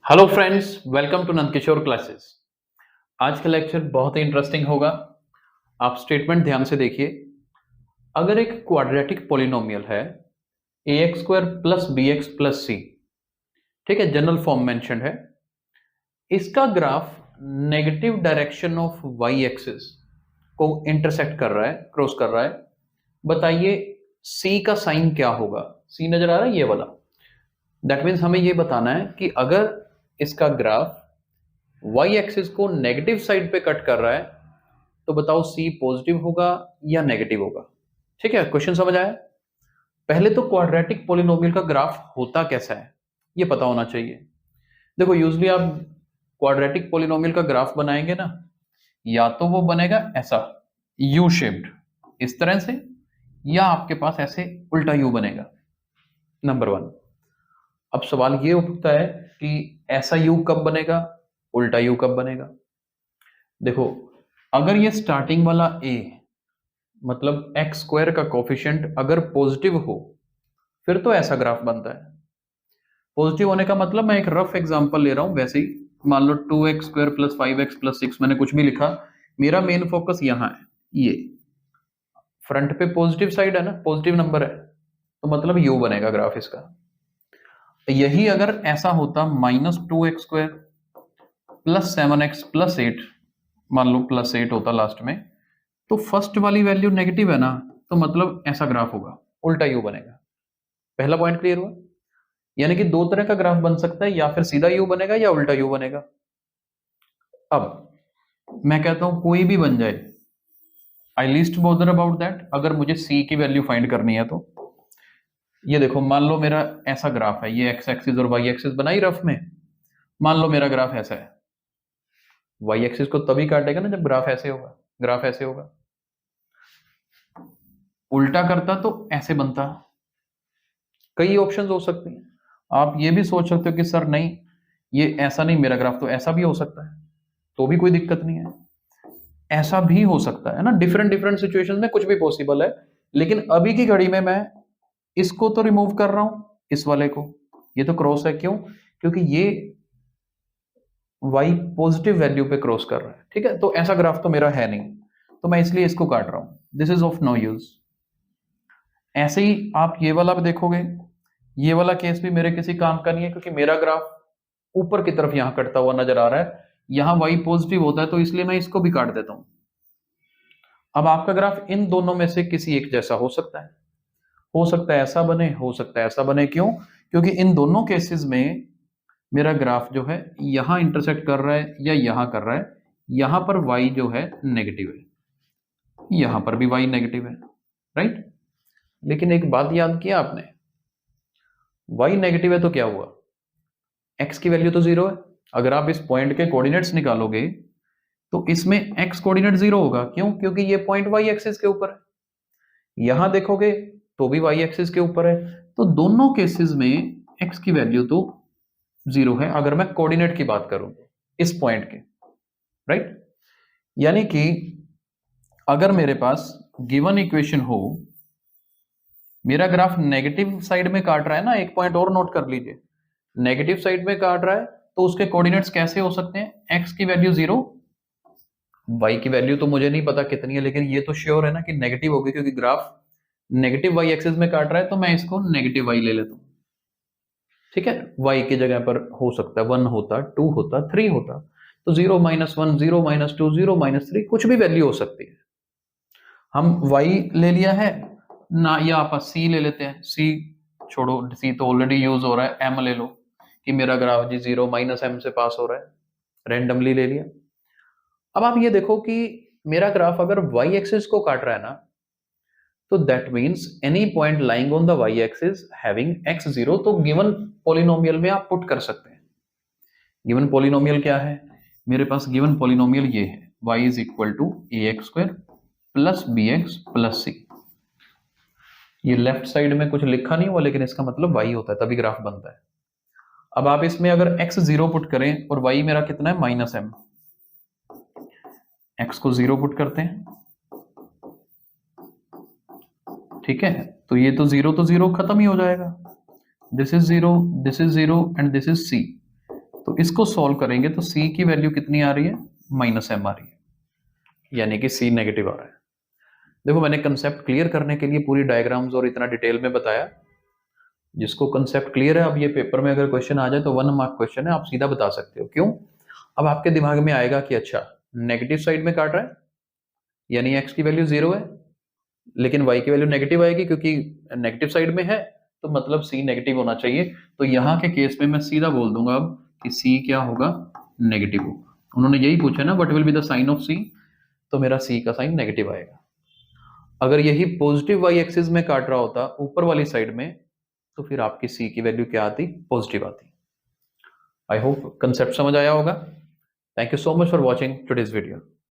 Hello friends, welcome to Nandkishore classes. आज का lecture बहुत ही इंटरेस्टिंग होगा। आप स्टेटमेंट ध्यान से देखिए। अगर एक क्वाड्रेटिक पॉलिनोमियल है a x square plus b x plus c, ठीक है, जनरल फॉर्म मेंशन है, इसका graph negative direction of y axis को इंटरसेक्ट कर रहा है, क्रॉस कर रहा है, बताइए सी का साइन क्या होगा। सी नजर आ रहा है ये वाला। दैट मीन्स हमें ये बताना है कि अगर इसका ग्राफ वाई एक्सिस को नेगेटिव साइड पे कट कर रहा है तो बताओ सी पॉजिटिव होगा या नेगेटिव होगा। ठीक है, क्वेश्चन समझ आया। पहले तो क्वाड्रेटिक पॉलिनोमियल का ग्राफ होता कैसा है ये पता होना चाहिए। देखो, यूजली आप क्वाड्रेटिक पॉलिनोमियल का ग्राफ बनाएंगे ना, या तो वो बनेगा ऐसा यू शेप्ड इस तरह से, या आपके पास ऐसे उल्टा यू बनेगा, नंबर वन। अब सवाल ये उठता है कि ऐसा यू कब बनेगा, उल्टा यू कब बनेगा। देखो, अगर ये स्टार्टिंग वाला ए मतलब एक्स स्क्वायर का कोफिशिएंट अगर पॉजिटिव हो फिर तो ऐसा ग्राफ बनता है। पॉजिटिव होने का मतलब, मैं एक रफ एग्जांपल ले रहा हूं, वैसे ही मान लो 2x square plus 5x plus 6, मैंने कुछ भी लिखा, मेरा मेन फोकस यहां है। ये फ्रंट पे पॉजिटिव साइड है ना, पॉजिटिव नंबर है, तो मतलब यू बनेगा ग्राफ इसका। यही अगर ऐसा होता -2x square plus 7x plus 8, मान लो प्लस 8 होता लास्ट में, तो फर्स्ट वाली वैल्यू नेगेटिव है ना, तो मतलब ऐसा ग्राफ होगा, उल्टा यू बनेगा। पहला पॉइंट क्लियर हुआ। यानी कि दो तरह का ग्राफ बन सकता है, या फिर सीधा यू बनेगा या उल्टा यू बनेगा। अब मैं कहता हूं कोई भी बन जाए, आई लीस्ट बॉदर अबाउट दैट। अगर मुझे सी की वैल्यू फाइंड करनी है तो ये देखो, मान लो मेरा ऐसा ग्राफ है, ये एक्स एक्सिस और वाई एक्सिस बनाई रफ में। मान लो मेरा ग्राफ ऐसा है, वाई एक्सिस को तभी काटेगा ना जब ग्राफ ऐसे होगा, ग्राफ ऐसे होगा। उल्टा करता तो ऐसे बनता। कई ऑप्शंस हो सकती हैं। आप ये भी सोच सकते हो कि सर नहीं, ये ऐसा नहीं मेरा ग्राफ, तो ऐसा भी हो सकता है, तो भी कोई दिक्कत नहीं है। ऐसा भी हो सकता है ना, डिफरेंट डिफरेंट सिचुएशंस में कुछ भी पॉसिबल है। लेकिन अभी की घड़ी में मैं इसको तो रिमूव कर रहा हूं, इस वाले को। ये तो क्रॉस है, क्यों? क्योंकि ये y पॉजिटिव वैल्यू पे क्रॉस कर रहा है। ठीक है, तो ऐसा ग्राफ तो मेरा है नहीं, तो मैं इसलिए इसको काट रहा हूं। This is of no use. ऐसे ही आप ये वाला भी देखोगे, ये वाला केस भी मेरे किसी काम का नहीं है, क्योंकि मेरा ग्राफ ऊपर की तरफ यहां कटता हुआ नजर आ रहा है, यहां y पॉजिटिव होता है, तो इसलिए मैं इसको भी काट देता हूं। अब आपका ग्राफ इन दोनों में से किसी एक जैसा हो सकता है। हो सकता है ऐसा बने, हो सकता है ऐसा बने। क्यों? क्योंकि इन दोनों केसेस में मेरा ग्राफ जो है यहां इंटरसेक्ट कर रहा है या यहां कर रहा है। यहां पर y जो है नेगेटिव है, यहां पर भी y नेगेटिव है, राइट। लेकिन एक बात याद किया आपने, y नेगेटिव है तो क्या हुआ, x की वैल्यू तो जीरो है। अगर आप इस पॉइंट के कोऑर्डिनेट्स निकालोगे तो इसमें x कोऑर्डिनेट जीरो होगा। क्यों? क्योंकि ये पॉइंट y एक्सिस के ऊपर है। यहां देखोगे तो भी y एक्सिस के ऊपर है, तो दोनों केसेस में x की वैल्यू तो जीरो है, अगर मैं कोऑर्डिनेट की बात करूं इस पॉइंट के, राइट। यानी कि अगर मेरे पास गिवन इक्वेशन हो, मेरा ग्राफ नेगेटिव साइड में काट रहा है ना, एक पॉइंट और नोट कर लीजिए, नेगेटिव साइड में काट रहा है, तो उसके कोऑर्डिनेट्स कैसे हो सकते हैं? x की वैल्यू जीरो, y की वैल्यू तो मुझे नहीं पता कितनी है, लेकिन ये तो श्योर है ना कि नेगेटिव होगी, क्योंकि ग्राफ नेगेटिव y एक्सिस में काट रहा है, तो मैं इसको नेगेटिव y ले लेता हूं। ठीक है, y की जगह पर हो सकता है 1 होता, 2 होता, 3 होता, तो 0 -1, 0 -2, 0 -3, कुछ भी वैल्यू हो सकती है। हम y ले लिया है ना, या आप c ले लेते हैं। c छोड़ो, c तो ऑलरेडी यूज हो रहा है। m ले लो कि मेरा ग्राफ जी 0 -m से पास हो रहा है, रेंडमली ले लिया। अब आप ये देखो कि मेरा ग्राफ अगर y एक्सिस को काट रहा है ना, तो that means any point lying on the y axis having x0, तो गिवन पॉलिनोमियल में आप पुट कर सकते हैं। गिवन पॉलिनोमियल क्या है? मेरे पास गिवन पॉलिनोमियल ये है, y is equal to ax² plus bx plus c। ये लेफ्ट साइड में कुछ लिखा नहीं हुआ, लेकिन इसका मतलब y होता है, तभी ग्राफ बनता है। अब आप इसमें अगर x0 पुट करें, और y मेरा कितना है -m, x को 0 पुट करते हैं, ठीक है, तो ये तो जीरो खत्म ही हो जाएगा। This is zero, this is zero, and this is c, तो इसको सॉल्व करेंगे तो सी की वैल्यू कितनी आ रही है, -m आ रही है, यानी कि सी नेगेटिव आ रहा है। देखो मैंने कंसेप्ट क्लियर करने के लिए पूरी डायग्राम्स और इतना डिटेल में बताया। जिसको कंसेप्ट क्लियर है, अब ये पेपर में अगर क्वेश्चन आ जाए तो 1 मार्क क्वेश्चन है, आप सीधा बता सकते हो। क्यों? अब आपके दिमाग में आएगा कि अच्छा नेगेटिव साइड में काट रहा है, यानी x की वैल्यू 0 है, लेकिन y की वैल्यू नेगेटिव आएगी क्योंकि नेगेटिव साइड में है, तो मतलब c नेगेटिव होना चाहिए। तो यहाँ के केस में मैं सीधा बोल दूंगा अब कि c क्या होगा, नेगेटिव होगा। उन्होंने यही पूछा ना, what will be the sign of c, तो मेरा c का साइन नेगेटिव आएगा। अगर यही पॉजिटिव y एक्सिस में काट रहा होता ऊपर वाली साइड में, तो फिर आपकी c की वैल्यू क्या आती, पॉजिटिव आती। आई होप कंसेप्ट समझ आया होगा। Thank you so much for watching today's video.